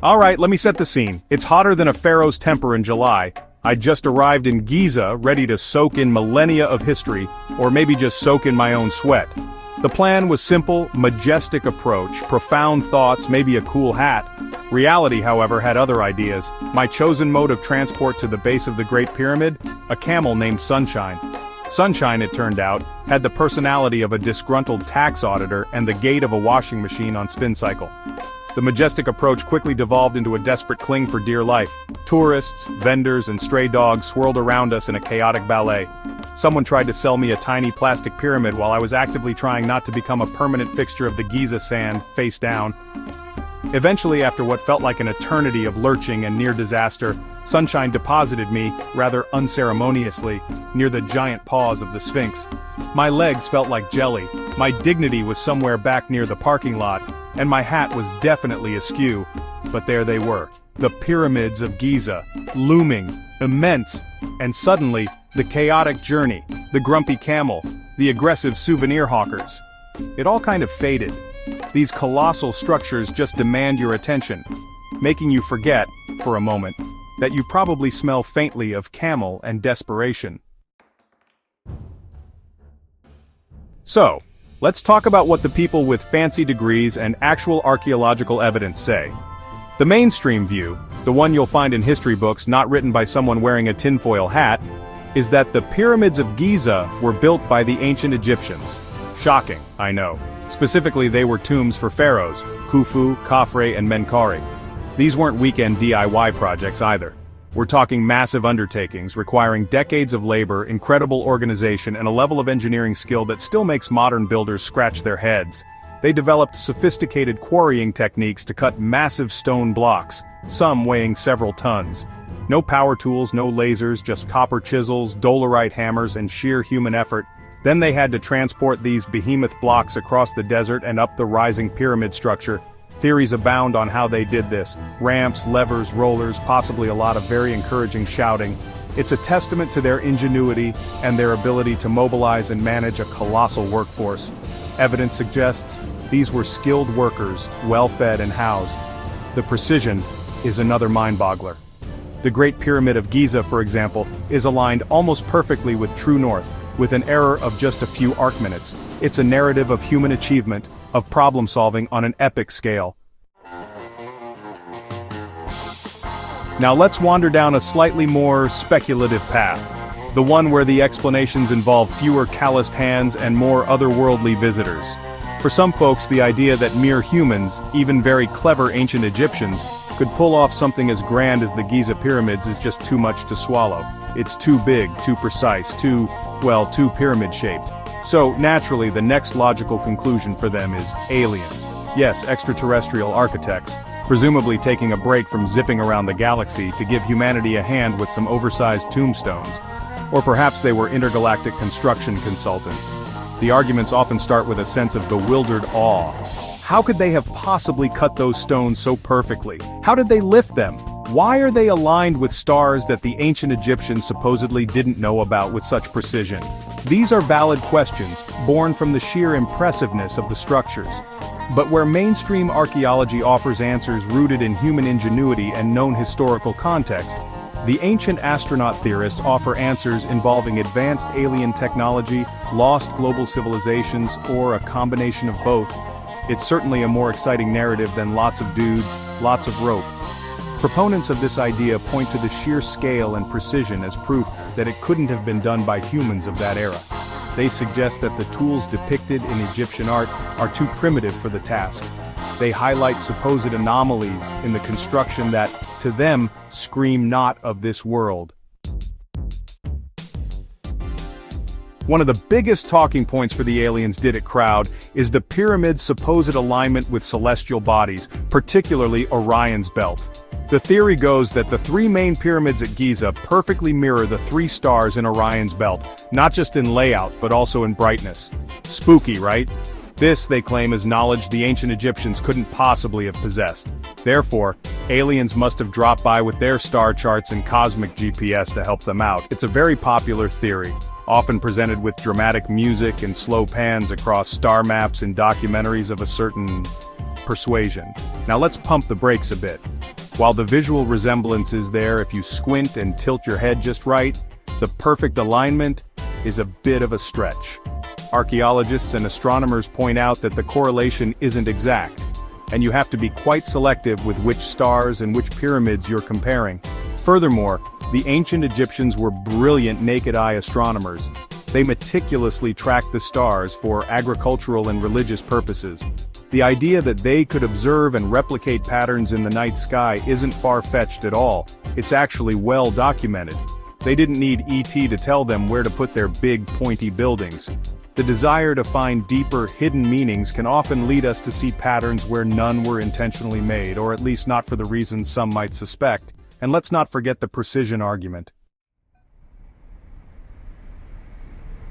Alright, let me set the scene. It's hotter than a pharaoh's temper in July. I just arrived in Giza, ready to soak in millennia of history, or maybe just soak in my own sweat. The plan was simple, majestic approach, profound thoughts, maybe a cool hat. Reality, however, had other ideas. My chosen mode of transport to the base of the Great Pyramid? A camel named Sunshine. Sunshine, it turned out, had the personality of a disgruntled tax auditor and the gait of a washing machine on spin cycle. The majestic approach quickly devolved into a desperate cling for dear life. Tourists, vendors, and stray dogs swirled around us in a chaotic ballet. Someone tried to sell me a tiny plastic pyramid while I was actively trying not to become a permanent fixture of the Giza sand, face down. Eventually, after what felt like an eternity of lurching and near disaster, Sunshine deposited me, rather unceremoniously, near the giant paws of the Sphinx. My legs felt like jelly, my dignity was somewhere back near the parking lot, and my hat was definitely askew. But there they were, the Pyramids of Giza, looming, immense, and suddenly, the chaotic journey, the grumpy camel, the aggressive souvenir hawkers. It all kind of faded. These colossal structures just demand your attention, making you forget, for a moment, that you probably smell faintly of camel and desperation. So, let's talk about what the people with fancy degrees and actual archaeological evidence say. The mainstream view, the one you'll find in history books not written by someone wearing a tinfoil hat, is that the Pyramids of Giza were built by the ancient Egyptians. Shocking, I know. Specifically, they were tombs for pharaohs, Khufu, Khafre, and Menkaure. These weren't weekend DIY projects either. We're talking massive undertakings requiring decades of labor, incredible organization, and a level of engineering skill that still makes modern builders scratch their heads. They developed sophisticated quarrying techniques to cut massive stone blocks, some weighing several tons. No power tools, no lasers, just copper chisels, dolerite hammers, and sheer human effort. Then they had to transport these behemoth blocks across the desert and up the rising pyramid structure. Theories abound on how they did this. Ramps, levers, rollers, possibly a lot of very encouraging shouting. It's a testament to their ingenuity and their ability to mobilize and manage a colossal workforce. Evidence suggests these were skilled workers, well-fed and housed. The precision is another mind-boggler. The Great Pyramid of Giza, for example, is aligned almost perfectly with true north, with an error of just a few arc minutes. It's a narrative of human achievement, of problem-solving on an epic scale. Now let's wander down a slightly more speculative path. The one where the explanations involve fewer calloused hands and more otherworldly visitors. For some folks, the idea that mere humans, even very clever ancient Egyptians, could pull off something as grand as the Giza pyramids is just too much to swallow. It's too big, too precise, too pyramid-shaped. So, naturally, the next logical conclusion for them is aliens. Yes, extraterrestrial architects, presumably taking a break from zipping around the galaxy to give humanity a hand with some oversized tombstones. Or perhaps they were intergalactic construction consultants. The arguments often start with a sense of bewildered awe. How could they have possibly cut those stones so perfectly? How did they lift them? Why are they aligned with stars that the ancient Egyptians supposedly didn't know about with such precision? These are valid questions, born from the sheer impressiveness of the structures. But where mainstream archaeology offers answers rooted in human ingenuity and known historical context, the ancient astronaut theorists offer answers involving advanced alien technology, lost global civilizations, or a combination of both. It's certainly a more exciting narrative than lots of dudes, lots of rope. Proponents of this idea point to the sheer scale and precision as proof that it couldn't have been done by humans of that era. They suggest that the tools depicted in Egyptian art are too primitive for the task. They highlight supposed anomalies in the construction that, to them, scream not of this world. One of the biggest talking points for the aliens did it crowd is the pyramid's supposed alignment with celestial bodies, particularly Orion's belt. The theory goes that the three main pyramids at Giza perfectly mirror the three stars in Orion's belt, not just in layout but also in brightness. Spooky, right? This, they claim, is knowledge the ancient Egyptians couldn't possibly have possessed. Therefore, aliens must have dropped by with their star charts and cosmic GPS to help them out. It's a very popular theory, often presented with dramatic music and slow pans across star maps in documentaries of a certain persuasion. Now let's pump the brakes a bit. While the visual resemblance is there if you squint and tilt your head just right, the perfect alignment is a bit of a stretch. Archaeologists and astronomers point out that the correlation isn't exact, and you have to be quite selective with which stars and which pyramids you're comparing. Furthermore, the ancient Egyptians were brilliant naked-eye astronomers. They meticulously tracked the stars for agricultural and religious purposes. The idea that they could observe and replicate patterns in the night sky isn't far-fetched at all. It's actually well documented. They didn't need ET to tell them where to put their big, pointy buildings. The desire to find deeper, hidden meanings can often lead us to see patterns where none were intentionally made, or at least not for the reasons some might suspect. And let's not forget the precision argument.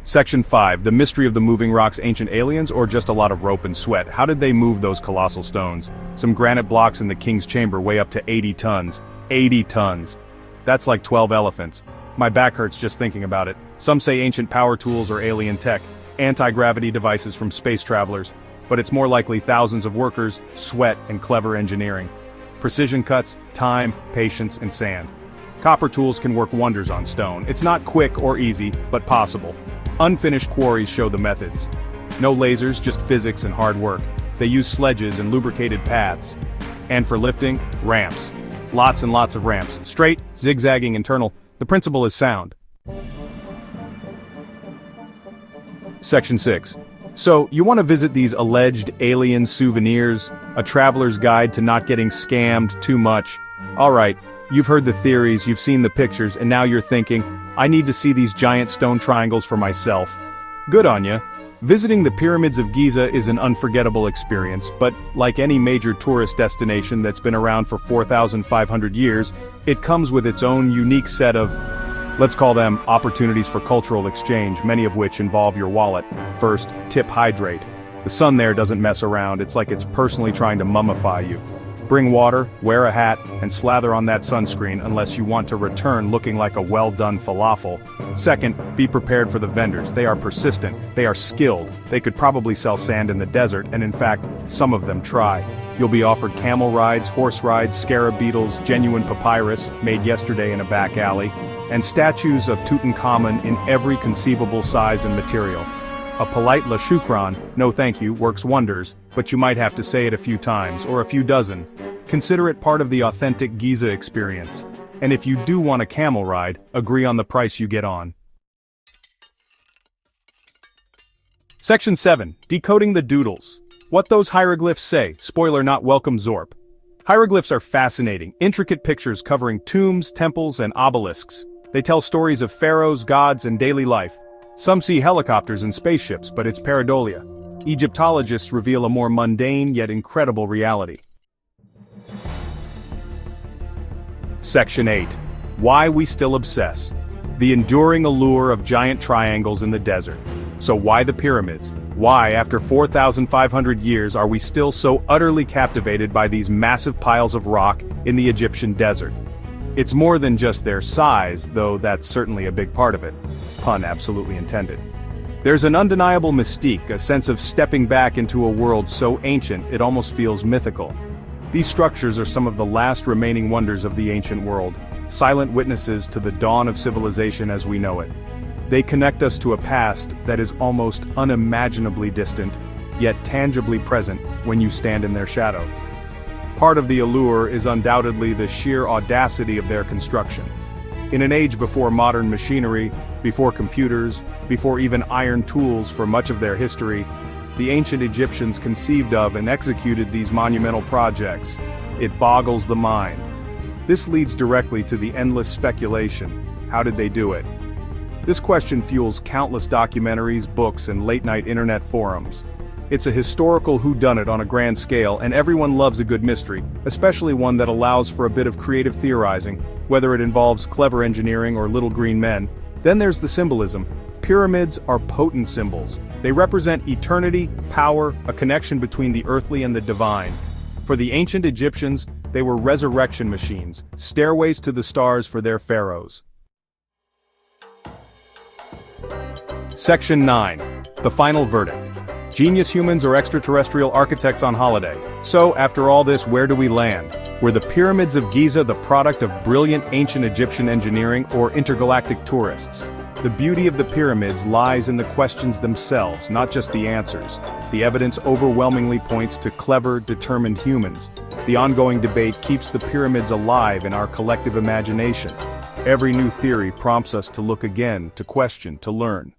Section 5. The mystery of the moving rocks. Ancient aliens, or just a lot of rope and sweat? How did they move those colossal stones? Some granite blocks in the king's chamber weigh up to 80 tons. 80 tons. That's like 12 elephants. My back hurts just thinking about it. Some say ancient power tools or alien tech, anti-gravity devices from space travelers, but it's more likely thousands of workers, sweat, and clever engineering. Precision cuts, time, patience, and sand. Copper tools can work wonders on stone. It's not quick or easy, but possible. Unfinished quarries show the methods. No lasers, just physics and hard work. They use sledges and lubricated paths. And for lifting, ramps. Lots and lots of ramps. Straight, zigzagging, internal. The principle is sound. Section 6. So, you want to visit these alleged alien souvenirs? A traveler's guide to not getting scammed too much? Alright, you've heard the theories, you've seen the pictures, and now you're thinking, I need to see these giant stone triangles for myself. Good on ya. Visiting the Pyramids of Giza is an unforgettable experience, but like any major tourist destination that's been around for 4,500 years, it comes with its own unique set of, let's call them, opportunities for cultural exchange, many of which involve your wallet. First, tip hydrate. The sun there doesn't mess around, it's like it's personally trying to mummify you. Bring water, wear a hat, and slather on that sunscreen unless you want to return looking like a well-done falafel. Second, be prepared for the vendors. They are persistent, they are skilled, they could probably sell sand in the desert, and in fact, some of them try. You'll be offered camel rides, horse rides, scarab beetles, genuine papyrus, made yesterday in a back alley, and statues of Tutankhamun in every conceivable size and material. A polite la shukran, no thank you, works wonders, but you might have to say it a few times, or a few dozen. Consider it part of the authentic Giza experience. And if you do want a camel ride, agree on the price you get on. Section 7. Decoding the doodles. What those hieroglyphs say, spoiler not welcome Zorp. Hieroglyphs are fascinating, intricate pictures covering tombs, temples, and obelisks. They tell stories of pharaohs, gods, and daily life. Some see helicopters and spaceships, but it's pareidolia. Egyptologists reveal a more mundane yet incredible reality. Section 8. Why we still obsess. The enduring allure of giant triangles in the desert. So why the pyramids? Why, after 4,500 years, are we still so utterly captivated by these massive piles of rock in the Egyptian desert? It's more than just their size, though that's certainly a big part of it. Pun absolutely intended. There's an undeniable mystique, a sense of stepping back into a world so ancient it almost feels mythical. These structures are some of the last remaining wonders of the ancient world, silent witnesses to the dawn of civilization as we know it. They connect us to a past that is almost unimaginably distant, yet tangibly present when you stand in their shadow. Part of the allure is undoubtedly the sheer audacity of their construction. In an age before modern machinery, before computers, before even iron tools for much of their history, the ancient Egyptians conceived of and executed these monumental projects. It boggles the mind. This leads directly to the endless speculation. How did they do it? This question fuels countless documentaries, books, and late-night internet forums. It's a historical whodunit on a grand scale, and everyone loves a good mystery, especially one that allows for a bit of creative theorizing, whether it involves clever engineering or little green men. Then there's the symbolism. Pyramids are potent symbols. They represent eternity, power, a connection between the earthly and the divine. For the ancient Egyptians, they were resurrection machines, stairways to the stars for their pharaohs. Section 9. The final verdict. Genius humans or extraterrestrial architects on holiday. So, after all this, where do we land? Were the Pyramids of Giza the product of brilliant ancient Egyptian engineering or intergalactic tourists? The beauty of the pyramids lies in the questions themselves, not just the answers. The evidence overwhelmingly points to clever, determined humans. The ongoing debate keeps the pyramids alive in our collective imagination. Every new theory prompts us to look again, to question, to learn.